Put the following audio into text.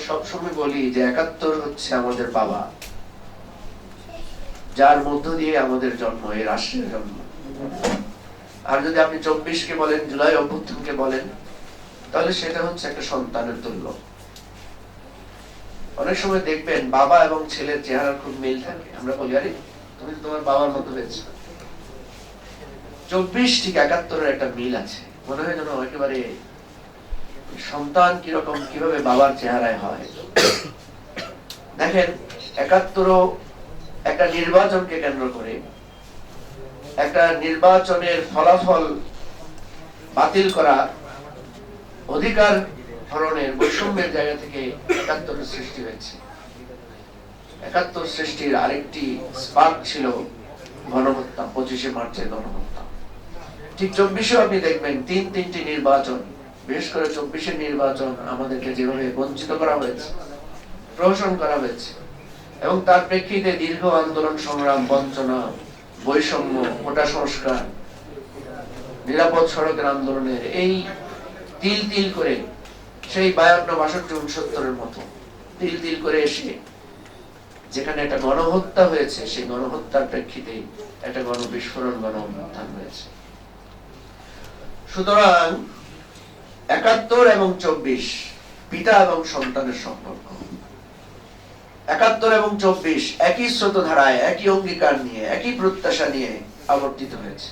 সবসময় বলি যে ৭১ হচ্ছে আমাদের বাবা, যার মধ্য দিয়ে আমাদের জন্ম, এই রাষ্ট্রের জন্ম। আর যদি আপনি ২৪ কে বলেন, জুলাই অভ্যুত্থানকে বলেন, তাহলে সেটা হচ্ছে একটা সন্তানের তুল্য। অনেক সময় দেখবেন বাবা এবং ছেলের চেহারা খুব মিল থাকে। আমরা বলি, আরে তুমি তো তোমার বাবার মতো হয়েছে। ২৪ ঠিক ৭১-এর একটা মিল আছে। মনে হয় যেন একেবারে সন্তান কিরকম, কিভাবে বাবার চেহারায় হয়। দেখেন, ৭১-ও একটা নির্বাচনকে কেন্দ্র করে, একটা নির্বাচনের ফলাফল বাতিল করা অধিকার ধরনের বৈষম্যের জায়গা থেকে ৭১-এর সৃষ্টি হয়েছে। ৭১ সৃষ্টির আরেকটি স্পার্ক ছিল গণহত্যা, ২৫শে মার্চের গণহত্যা। ঠিক ২৪-এও আপনি দেখবেন তিনটি নির্বাচন, বিশেষ করে ২৪-এর নির্বাচন আমাদেরকে যেভাবে বঞ্চিত করা হয়েছে, প্রহসন করা হয়েছে, এবং তার প্রেক্ষিতে দীর্ঘ আন্দোলন সংগ্রাম, বঞ্চনা, বৈষম্য, কোটা সংস্কার, নিরাপদ সড়কের আন্দোলনের এই তিল তিল করে সেই ৫২, ৬২, ৬৯-এর মতো তিল তিল করে এসে যেখানে একটা গণহত্যা হয়েছে, সেই গণহত্যার প্রেক্ষিতে একটা গণবিস্ফোরণ, গণঅভ্যুত্থান হয়েছে। সুতরাং ৭১ এবং ২৪ পিতা এবং সন্তানের সম্পর্ক। ৭১ এবং ২৪ একই স্রোতধারায়, একই অঙ্গীকার নিয়ে, একই প্রত্যাশা নিয়ে আবর্তিত হয়েছে।